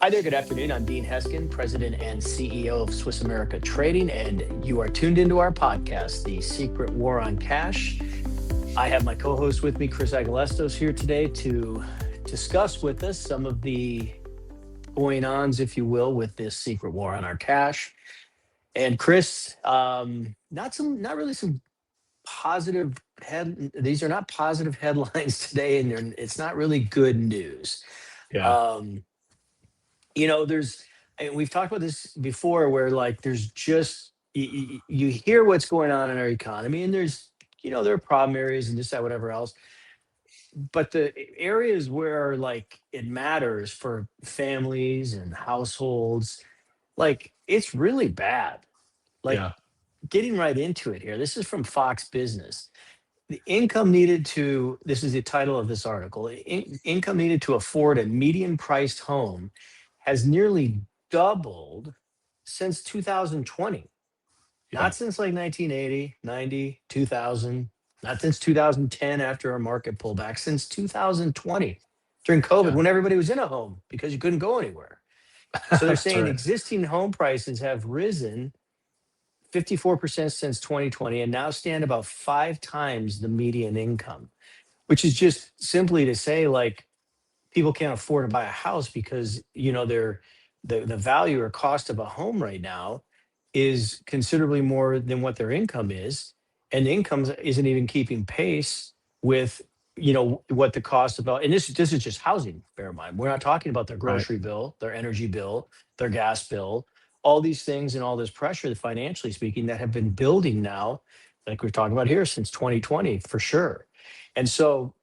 Hi there, good afternoon. I'm Dean Heskin, President and CEO of Swiss America Trading, and you are tuned into our podcast, The Secret War on Cash. I have my co host with me, Chris Agelastos, here today to discuss with us some of the going ons, if you will, with this secret war on our cash. And Chris, not really some positive these are not positive headlines today, and it's not really good news. Yeah. Um, there's and we've talked about this before where like there's just you hear what's going on in our economy, and there's there are problem areas and just that whatever else, but the areas where like it matters for families and households, like it's really bad. Like, Yeah. getting right into it here, this is from Fox Business. The income needed to This is the title of this article. Income needed to afford a median priced home has nearly doubled since 2020. Yeah. Not since like 1980, 90, 2000, not since 2010 after our market pullback, since 2020 during COVID Yeah. when everybody was in a home because you couldn't go anywhere. So they're That's saying right. existing home prices have risen 54% since 2020 and now stand about 5 times the median income, which is just simply to say like people can't afford to buy a house because the value or cost of a home right now is considerably more than what their income is, and the income isn't even keeping pace with what the cost about. And this is just housing, bear in mind, we're not talking about their Right. grocery bill, their energy bill, their gas bill, all these things and all this pressure financially speaking that have been building now, like we're talking about here, since 2020 for sure. And so,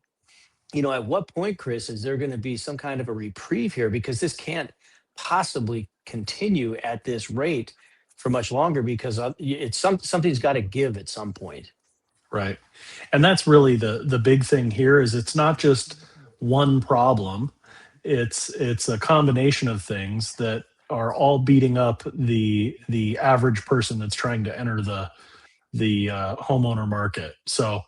at what point, Chris, is there going to be some kind of a reprieve here? Because this can't possibly continue at this rate for much longer because something's got to give at some point. Right. And that's really the big thing here is it's not just one problem. It's a combination of things that are all beating up the average person that's trying to enter the homeowner market. So,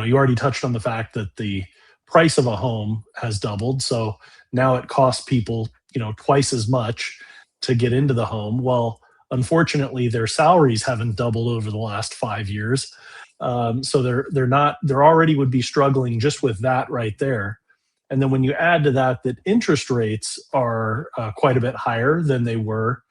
you already touched on the fact that the price of a home has doubled. So now it costs people, twice as much to get into the home. Well, unfortunately, their salaries haven't doubled over the last 5 years. So they're already would be struggling just with that right there. And then when you add to that interest rates are quite a bit higher than they were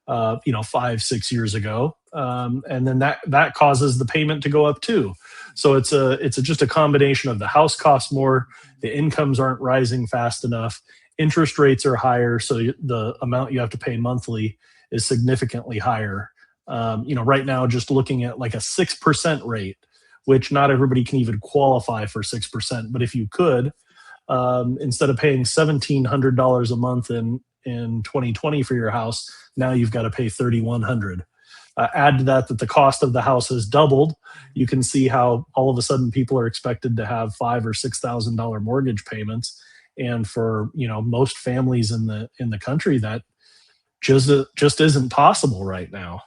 5 6 years ago, and then that causes the payment to go up too. So just a combination of the house costs more, the incomes aren't rising fast enough, interest rates are higher, so the amount you have to pay monthly is significantly higher. Right now, just looking at like a 6% rate, which not everybody can even qualify for 6%, but if you could, instead of paying $1,700 a month in 2020 for your house, now you've got to pay 3,100. Add to that the cost of the house has doubled. You can see how all of a sudden people are expected to have $5,000 or $6,000 mortgage payments, and for most families in the country, that just isn't possible right now.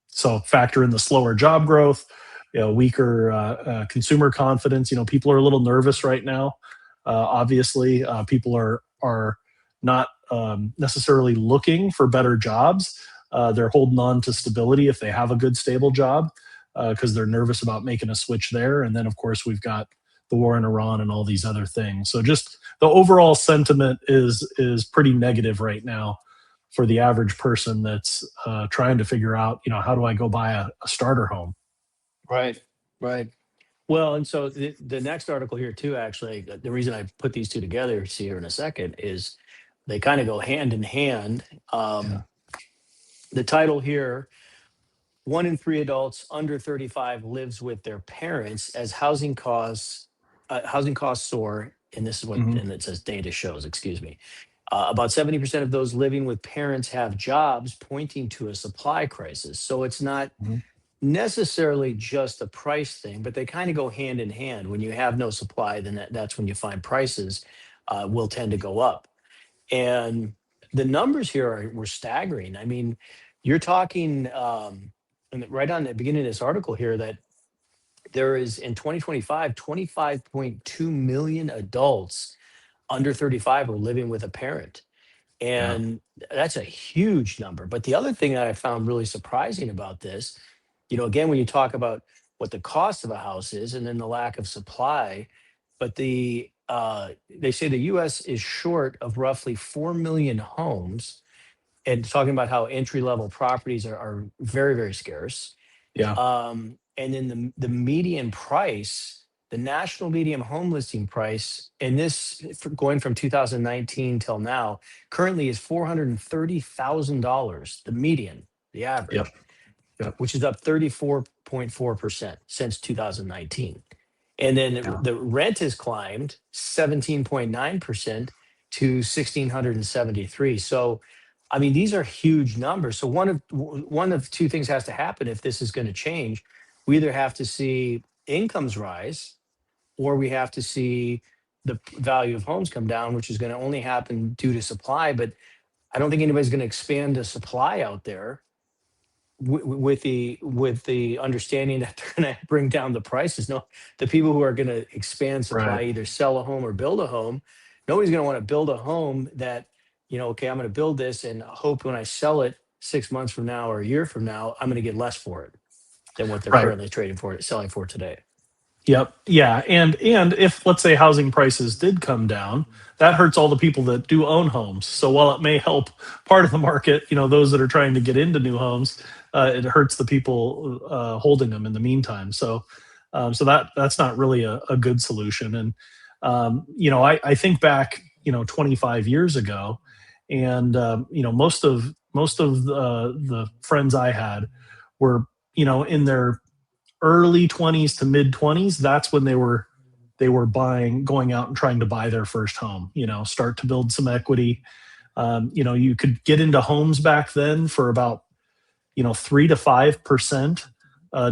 So factor in the slower job growth, weaker consumer confidence. People are a little nervous right now. Obviously, people are not necessarily looking for better jobs. They're holding on to stability if they have a good, stable job, because they're nervous about making a switch there. And then, of course, we've got the war in Iran and all these other things. So just the overall sentiment is pretty negative right now for the average person that's trying to figure out, how do I go buy a starter home? Right. Right. Well, and so the next article here too, actually, the reason I put these two together, see here in a second, is they kind of go hand in hand. Yeah. The title here: 1 in 3 adults under 35 lives with their parents as housing costs soar. And this is what, Hmm. and it says data shows, excuse me. About 70% of those living with parents have jobs, pointing to a supply crisis. So it's not Hmm. necessarily just a price thing, but they kind of go hand in hand. When you have no supply, then that's when you find prices will tend to go up. And the numbers here were staggering. I mean, you're talking, and right on the beginning of this article here, that there is in 2025, 25.2 million adults under 35 are living with a parent. Yeah. And that's a huge number. But the other thing that I found really surprising about this, again, when you talk about what the cost of a house is and then the lack of supply, but they say the US is short of roughly 4 million homes, and talking about how entry level properties are very, very scarce. Yeah. And then the median price, the national median home listing price, and this going from 2019 till now, currently is $430,000, the median, the Yep. average, Yep. which is up 34.4% since 2019. And then Yeah. the rent has climbed 17.9% to 1,673. So, I mean, these are huge numbers. So one of two things has to happen if this is going to change. We either have to see incomes rise, or we have to see the value of homes come down, which is going to only happen due to supply. But I don't think anybody's going to expand the supply out there with the understanding that they're going to bring down the prices. No, the people who are going to expand Right. supply, either sell a home or build a home, nobody's going to want to build a home that, okay, I'm going to build this and hope when I sell it 6 months from now or a year from now, I'm going to get less for it than what they're Right. currently trading for it, selling for today. Yep. Yeah. And if, let's say, housing prices did come down, that hurts all the people that do own homes. So while it may help part of the market, those that are trying to get into new homes, it hurts the people holding them in the meantime. So that's not really a good solution. And I think back 25 years ago, and most of the friends I had were in their early 20s to mid 20s. That's when they were going out and trying to buy their first home, start to build some equity. You could get into homes back then for about 3 to 5%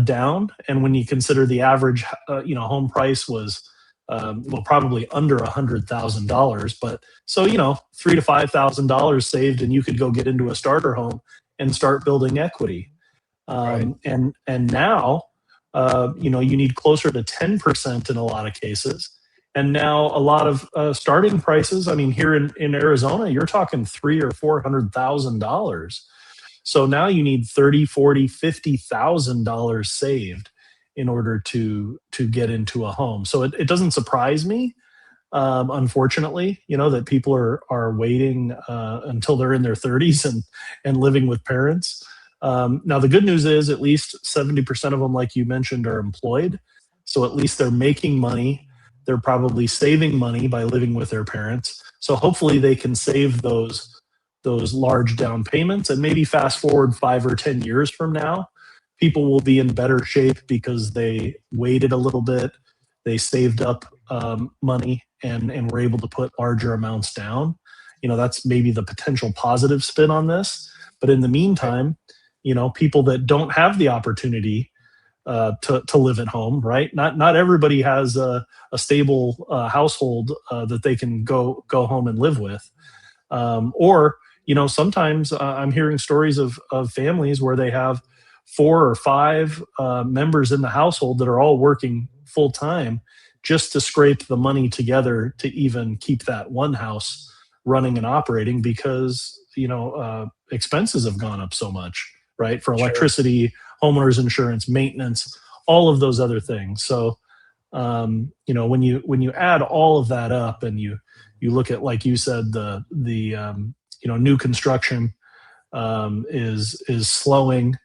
down, and when you consider the average home price was well, probably under $100,000. But so $3,000 to $5,000 saved, and you could go get into a starter home and start building equity. Right. And now, you need closer to 10% in a lot of cases. And now a lot of starting prices. I mean, here in Arizona, you're talking $300,000 or $400,000. So now you need 30, 40, $50,000 saved in order to get into a home. So it doesn't surprise me, unfortunately, that people are waiting until they're in their 30s and living with parents. Now the good news is at least 70% of them, like you mentioned, are employed. So at least they're making money. They're probably saving money by living with their parents. So hopefully they can save those large down payments, and maybe fast forward 5 or 10 years from now, people will be in better shape because they waited a little bit, they saved up money, and were able to put larger amounts down. That's maybe the potential positive spin on this. But in the Right. meantime, people that don't have the opportunity to live at home, right? Not everybody has a stable household that they can go home and live with. Or sometimes I'm hearing stories of families where they have 4 or 5 members in the household that are all working full time just to scrape the money together to even keep that one house running and operating, because expenses have gone up so much, right? For Sure. electricity, homeowners insurance, maintenance, all of those other things. So when you add all of that up, and you look at, like you said, the new construction is slowing.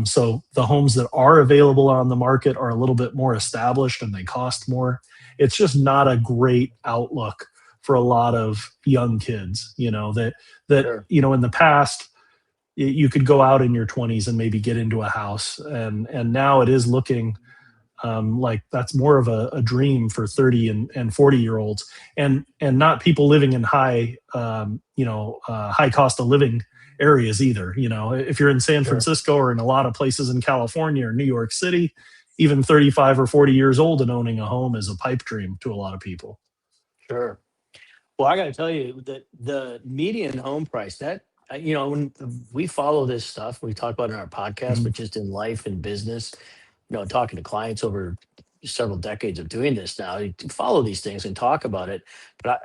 So the homes that are available on the market are a little bit more established and they cost more. It's just not a great outlook for a lot of young kids. That Sure. in the past, you could go out in your 20s and maybe get into a house, and now it is looking like that's more of a dream for 30 and 40-year olds, and not people living in high cost of living areas either. If you're in San Sure. Francisco or in a lot of places in California or New York City, even 35 or 40 years old and owning a home is a pipe dream to a lot of people. Sure. Well, I got to tell you that the median home price, that when we follow this stuff, we talk about it in our podcast, Mhm. but just in life and business, talking to clients over several decades of doing this now, to follow these things and talk about it. But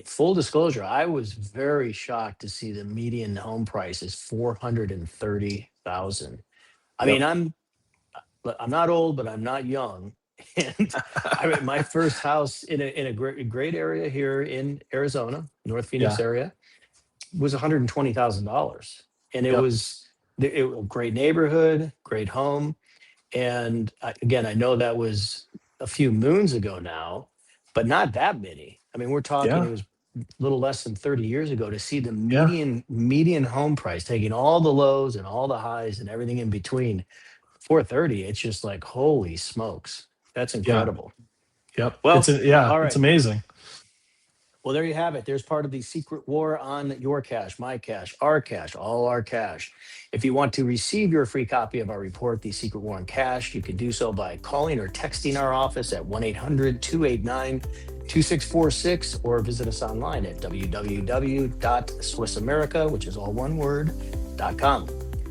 full disclosure, I was very shocked to see the median home price is 430,000. I mean, Yep. I'm not old, but I'm not young. And my first house in a great area here in Arizona, North Phoenix Yeah. area, was $120,000, and it Yep. was a great neighborhood, great home. And again, I know that was a few moons ago now, but not that many. I mean, we're talking, Yeah. it was a little less than 30 years ago, to see the Yeah. median home price, taking all the lows and all the highs and everything in between, 430. It's just like, holy smokes, that's Yeah. incredible. Yep. Well, all It's right. amazing. Well, there you have it. There's part of the secret war on your cash, my cash, our cash, all our cash. If you want to receive your free copy of our report, The Secret War on Cash, you can do so by calling or texting our office at 1-800-289-2646, or visit us online at www.swissamerica, which is all one word, .com.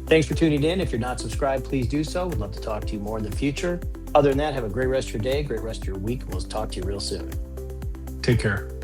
Thanks for tuning in. If you're not subscribed, please do so. We'd love to talk to you more in the future. Other than that, have a great rest of your day, great rest of your week. We'll talk to you real soon. Take care.